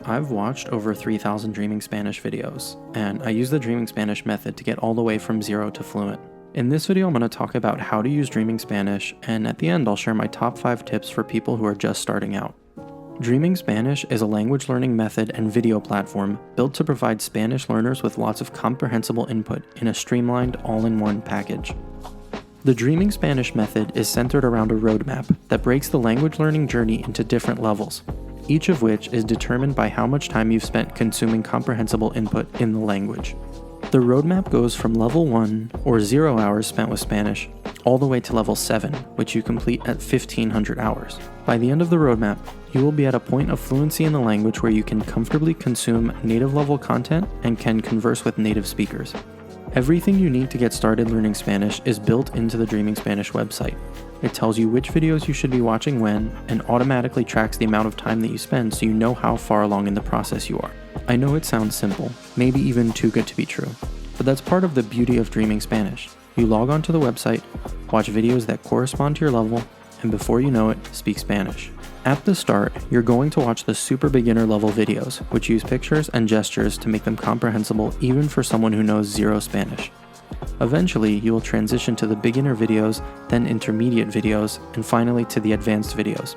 I've watched over 3,000 Dreaming Spanish videos, and I use the Dreaming Spanish method to get all the way from zero to fluent. In this video, I'm going to talk about how to use Dreaming Spanish, and at the end, I'll share my top 5 tips for people who are just starting out. Dreaming Spanish is a language learning method and video platform built to provide Spanish learners with lots of comprehensible input in a streamlined, all-in-one package. The Dreaming Spanish method is centered around a roadmap that breaks the language learning journey into different levels, each of which is determined by how much time you've spent consuming comprehensible input in the language. The roadmap goes from level 1, or 0 hours spent with Spanish, all the way to level 7, which you complete at 1,500 hours. By the end of the roadmap, you will be at a point of fluency in the language where you can comfortably consume native level content and can converse with native speakers. Everything you need to get started learning Spanish is built into the Dreaming Spanish website. It tells you which videos you should be watching when, and automatically tracks the amount of time that you spend so you know how far along in the process you are. I know it sounds simple, maybe even too good to be true, but that's part of the beauty of Dreaming Spanish. You log onto the website, watch videos that correspond to your level, and before you know it, speak Spanish. At the start, you're going to watch the super beginner level videos, which use pictures and gestures to make them comprehensible even for someone who knows zero Spanish. Eventually, you will transition to the beginner videos, then intermediate videos, and finally to the advanced videos.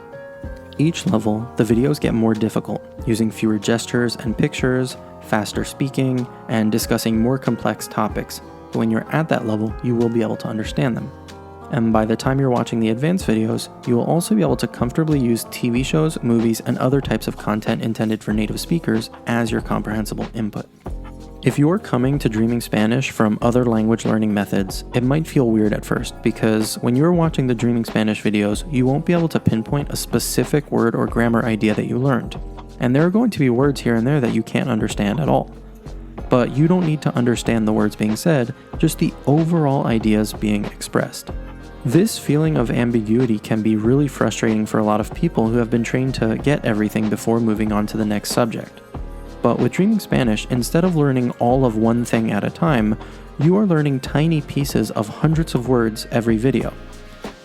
Each level, the videos get more difficult, using fewer gestures and pictures, faster speaking, and discussing more complex topics. But when you're at that level, you will be able to understand them. And by the time you're watching the advanced videos, you will also be able to comfortably use TV shows, movies, and other types of content intended for native speakers as your comprehensible input. If you're coming to Dreaming Spanish from other language learning methods, it might feel weird at first because when you're watching the Dreaming Spanish videos, you won't be able to pinpoint a specific word or grammar idea that you learned. And there are going to be words here and there that you can't understand at all. But you don't need to understand the words being said, just the overall ideas being expressed. This feeling of ambiguity can be really frustrating for a lot of people who have been trained to get everything before moving on to the next subject. But with Dreaming Spanish, instead of learning all of one thing at a time, you are learning tiny pieces of hundreds of words every video.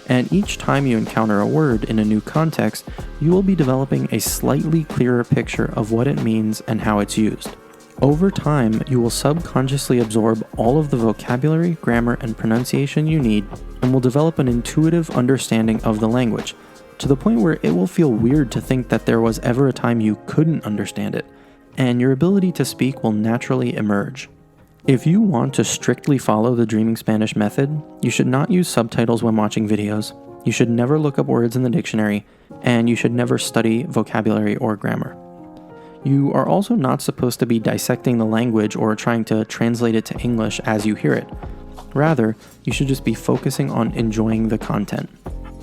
And each time you encounter a word in a new context, you will be developing a slightly clearer picture of what it means and how it's used. Over time, you will subconsciously absorb all of the vocabulary, grammar, and pronunciation you need, and will develop an intuitive understanding of the language, to the point where it will feel weird to think that there was ever a time you couldn't understand it, and your ability to speak will naturally emerge. If you want to strictly follow the Dreaming Spanish method, you should not use subtitles when watching videos, you should never look up words in the dictionary, and you should never study vocabulary or grammar. You are also not supposed to be dissecting the language or trying to translate it to English as you hear it. Rather, you should just be focusing on enjoying the content.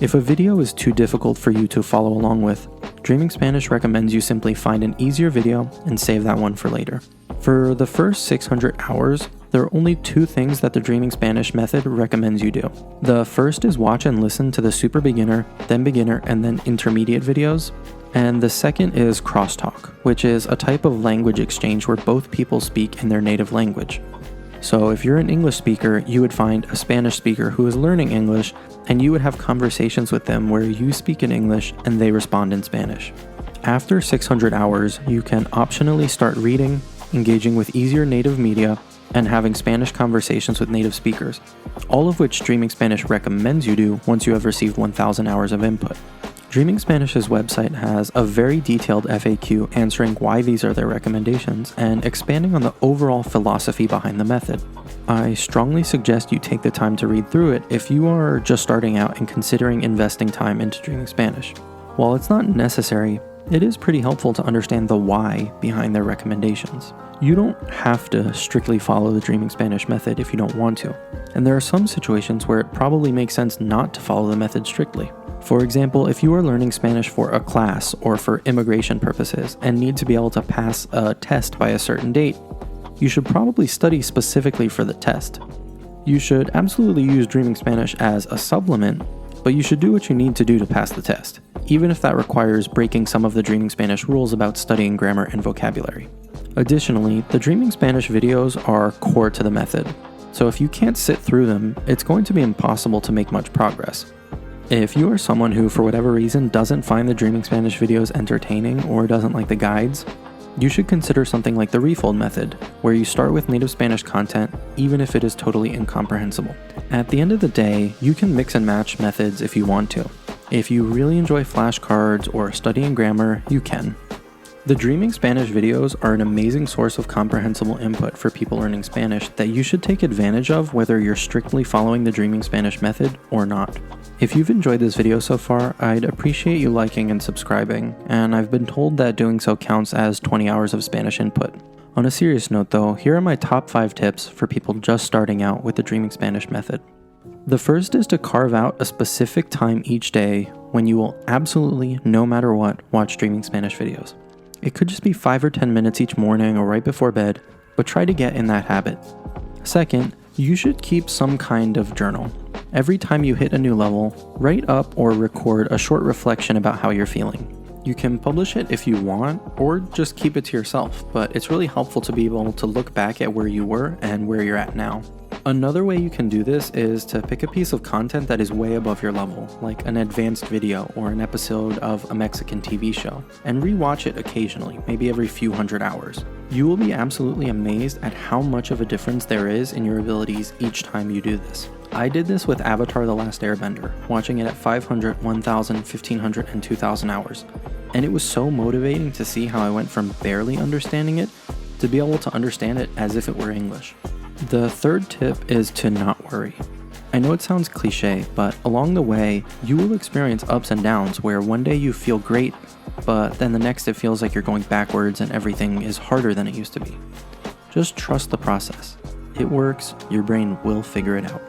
If a video is too difficult for you to follow along with, Dreaming Spanish recommends you simply find an easier video and save that one for later. For the first 600 hours, there are only 2 things that the Dreaming Spanish method recommends you do. The first is watch and listen to the super beginner, and then intermediate videos. And the second is crosstalk, which is a type of language exchange where both people speak in their native language. So if you're an English speaker, you would find a Spanish speaker who is learning English, and you would have conversations with them where you speak in English and they respond in Spanish. After 600 hours, you can optionally start reading, engaging with easier native media, and having Spanish conversations with native speakers, all of which Dreaming Spanish recommends you do once you have received 1,000 hours of input. Dreaming Spanish's website has a very detailed FAQ answering why these are their recommendations and expanding on the overall philosophy behind the method. I strongly suggest you take the time to read through it if you are just starting out and considering investing time into Dreaming Spanish. While it's not necessary, it is pretty helpful to understand the why behind their recommendations. You don't have to strictly follow the Dreaming Spanish method if you don't want to, and there are some situations where it probably makes sense not to follow the method strictly. For example, if you are learning Spanish for a class or for immigration purposes and need to be able to pass a test by a certain date, you should probably study specifically for the test. You should absolutely use Dreaming Spanish as a supplement, but you should do what you need to do to pass the test, even if that requires breaking some of the Dreaming Spanish rules about studying grammar and vocabulary. Additionally, the Dreaming Spanish videos are core to the method, so if you can't sit through them, it's going to be impossible to make much progress. If you are someone who, for whatever reason, doesn't find the Dreaming Spanish videos entertaining or doesn't like the guides, you should consider something like the refold method, where you start with native Spanish content even if it is totally incomprehensible. At the end of the day, you can mix and match methods if you want to. If you really enjoy flashcards or studying grammar, you can. The Dreaming Spanish videos are an amazing source of comprehensible input for people learning Spanish that you should take advantage of whether you're strictly following the Dreaming Spanish method or not. If you've enjoyed this video so far, I'd appreciate you liking and subscribing, and I've been told that doing so counts as 20 hours of Spanish input. On a serious note though, here are my top 5 tips for people just starting out with the Dreaming Spanish method. The first is to carve out a specific time each day when you will absolutely, no matter what, watch Dreaming Spanish videos. It could just be 5 or 10 minutes each morning or right before bed, but try to get in that habit. Second, you should keep some kind of journal. Every time you hit a new level, write up or record a short reflection about how you're feeling. You can publish it if you want, or just keep it to yourself, but it's really helpful to be able to look back at where you were and where you're at now. Another way you can do this is to pick a piece of content that is way above your level, like an advanced video or an episode of a Mexican TV show, and rewatch it occasionally, maybe every few hundred hours. You will be absolutely amazed at how much of a difference there is in your abilities each time you do this. I did this with Avatar: The Last Airbender, watching it at 500, 1000, 1500, and 2000 hours, and it was so motivating to see how I went from barely understanding it to be able to understand it as if it were English. The third tip is to not worry. I know it sounds cliche, but along the way, you will experience ups and downs where one day you feel great, but then the next it feels like you're going backwards and everything is harder than it used to be. Just trust the process. It works, your brain will figure it out.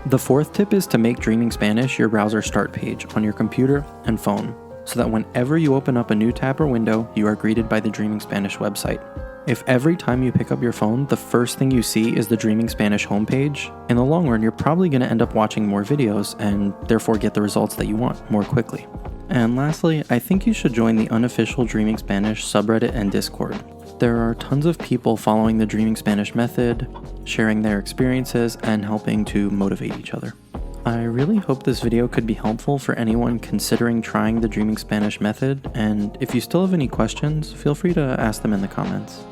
The fourth tip is to make Dreaming Spanish your browser start page on your computer and phone, so that whenever you open up a new tab or window, you are greeted by the Dreaming Spanish website. If every time you pick up your phone, the first thing you see is the Dreaming Spanish homepage, in the long run, you're probably going to end up watching more videos and therefore get the results that you want more quickly. And lastly, I think you should join the unofficial Dreaming Spanish subreddit and Discord. There are tons of people following the Dreaming Spanish method, sharing their experiences, and helping to motivate each other. I really hope this video could be helpful for anyone considering trying the Dreaming Spanish method, and if you still have any questions, feel free to ask them in the comments.